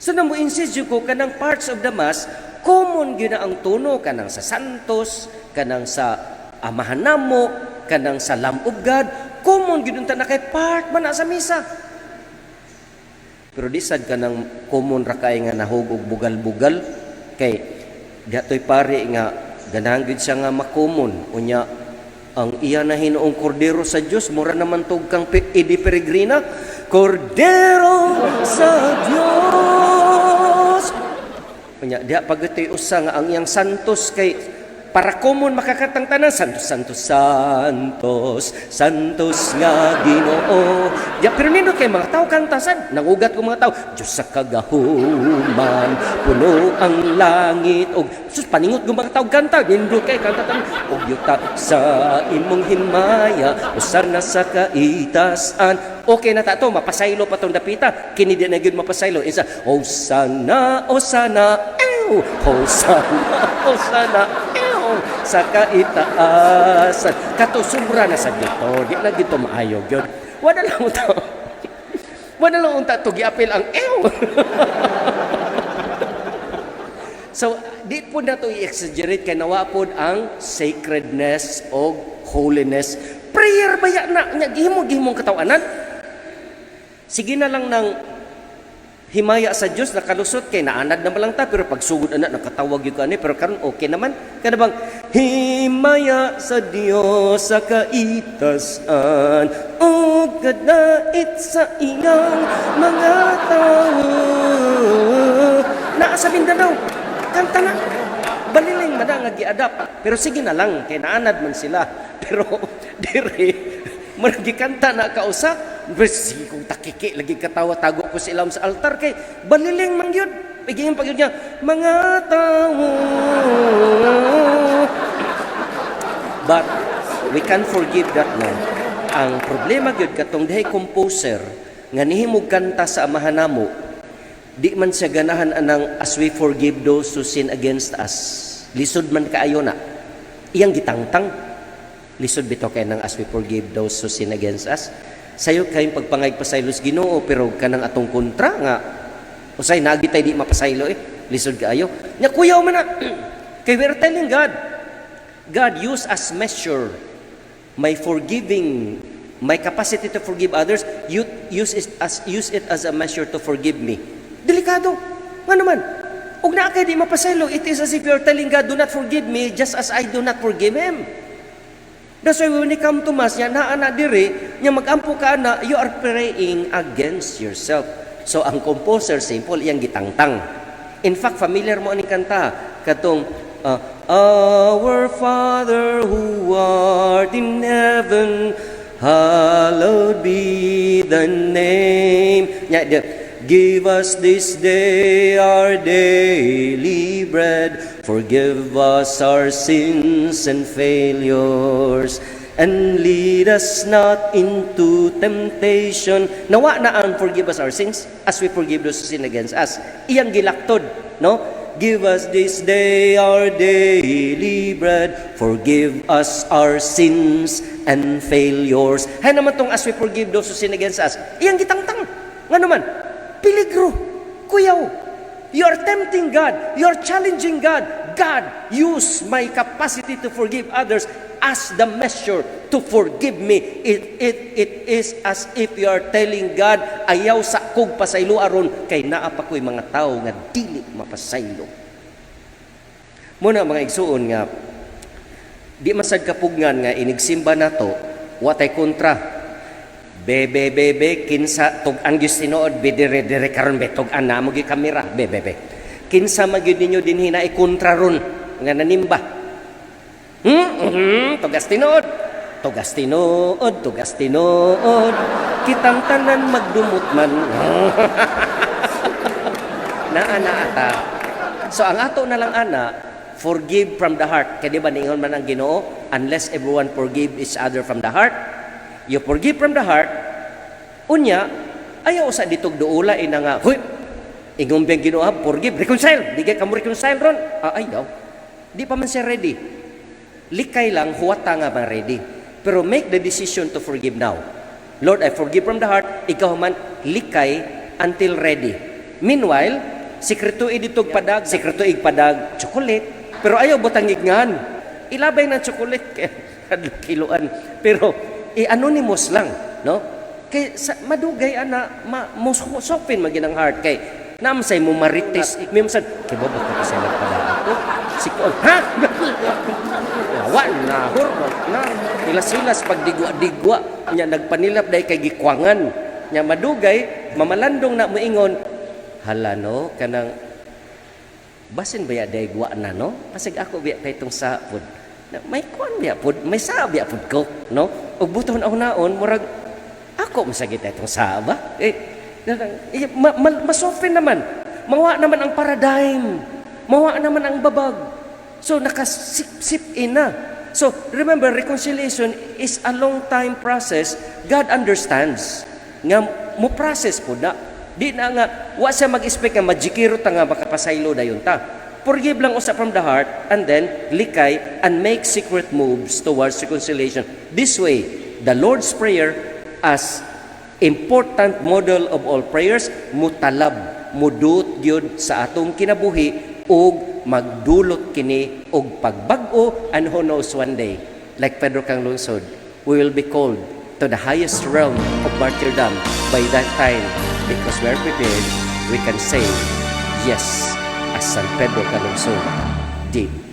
So namo insist ko kanang parts of the mass common gyud na ang tuno kanang sa Santos, kanang sa Amahan namo, kanang sa Lamb of God, common gyud unta na kay part man na sa misa. Pero di sad kanang common ra kay nga nahugog bugal-bugal kay datoy pare nga ganahan gyud siya nga makomon unya ang iya na hinuong kordero sa Dios mura naman tug kang Edi Peregrina, kordero sa Dios. Unya diha pagatoy usa nga ang iyang santos kay para common makakatang tanan santos santos santos santos nga Ginoo. Ya pero nindot kay mga tawo kantasan nangugat ko mga tawo Dios sa kagahuman puno ang langit og sus paningot ko mga tawo kanta nindot kay kantatan og yuta sa imong himaya usar na sa kaitasan. Okay na ta to mapasaylo pa tong dapita kini di na gyud mapasaylo isa Hosanna Hosanna Hosanna Hosanna sa kaitaasan katusubra na sa dito di na dito maayo gyud wala lang unta wala lang unta to giapil ang so di po na to i-exaggerate kay nawa pod ang sacredness o holiness. Prayer baya na nya gihimo-gihimong katawanan. Sige na lang ng himaya sa Dios nakalusot kay naanad na lang ta pero pagsugod ana nakatawag gyud ani pero karon okay naman kada bang himaya sa Dios sa kaitasan o kadait sa iyang mga tawo naa sa Mindanao kanta na baliling man nga gi-adapt pero sige na lang kay naanad man sila pero dire magikanta na kausa sige kung takiki lagi katawa tago ko sila sa altar kay baliling man yun pigingin pag yun niya mga tawo but we can forgive that man. Ang problema gyud katong dihay composer nga nihimog kanta sa amahan namo di man siya ganahan anang as we forgive those who sin against us lisod man kaayo na iyang gitangtang lisod bitaw kay nang as we forgive those who sin against us. Sayo kayong pagpangay pasaylos Ginoo pero kanang atong kontra nga usay nagitay di mapasaylo lisod kaayo nya kuyaw man na kay we're telling God use as measure my forgiving my capacity to forgive others use it as a measure to forgive me. Delikado nga naman ug naa kay di mapasaylo it is as if you're telling God do not forgive me just as I do not forgive him. That's why when you come to Mass, naa na diri, nya magampo ka na, you are praying against yourself. So, ang composer, simple, iyang gitangtang. In fact, familiar mo aning kanta, katong, Our Father who art in heaven, hallowed be the name. Give us this day our daily bread. Forgive us our sins and failures. And lead us not into temptation. Nawa na ang forgive us our sins as we forgive those who sin against us. Iyang gilaktod, no? Give us this day our daily bread. Forgive us our sins and failures. Hay naman tong as we forgive those who sin against us. Iyang gitangtang. Nga naman, peligro, kuyaw. You are tempting God. You are challenging God. God, use my capacity to forgive others as the measure to forgive me. It is as if you are telling God, ayaw sa kog pasaylo aron kay naa pa ko'y mga tao nga dili mapasaylo. Muna mga igsuon nga, di masad kapugngan nga inigsimba nato, watay kontra. Bebe, kinsa tug ang Diyos tinuod, bidire-dire karon be, tug ana mo gi kamera, bebe. Kinsa magyud ninyo dinhi na ikontra ron nga nanimba. Tugas tinood, kitang tanan magdumot man. Naa ata. So ang ato na lang ana, forgive from the heart. Kaya di ba ningon man ang Ginoo, unless everyone forgive each other from the heart, you forgive from the heart, unya, ayaw sa ditog duula ina nga, huy, ingong biyang Ginoo, forgive, reconcile, di ka mo reconcile ron. Ayaw, di pa man siya ready. Likay lang, huwata nga man ready. Pero make the decision to forgive now. Lord, I forgive from the heart, ikaw man, likay until ready. Meanwhile, Sikreto dito padag, sikreto padag, chocolate. Pero ayaw butang ngan. Ilabay ng chocolate kay kiluan. Pero anonymous lang, no? Kay madugay ana musopin maginang heart kay namsay mo marites minsan kay babot ka sa nagpadaan ako sikon ha wa na hormon na silas pagdigwa-digwa nya nagpanilap day kay gikwangan nya madugay mamalandong na moingon hala no kanang basin baya day gwa na no pasig ako biya kay tong sapod may kwan biya pod may sabi apod ko no ug buton ako naon murag ako masagit itong saba masofin naman mawa naman ang paradigm mawa naman ang babag so nakasip na so remember reconciliation is a long time process. God understands nga mo process po na di na nga wa siya mag-expect nga magikiro ta nga makapasaylo dayon ta forgive lang usa from the heart and then likay and make secret moves towards reconciliation. This way the Lord's Prayer as important model of all prayers mutalab mudut gyud sa atong kinabuhi ug magdulot kini og pagbag-o and who knows one day like Pedro kang lungsod we will be called to the highest realm of martyrdom by that time because we are prepared we can say yes as San Pedro kang lungsod did.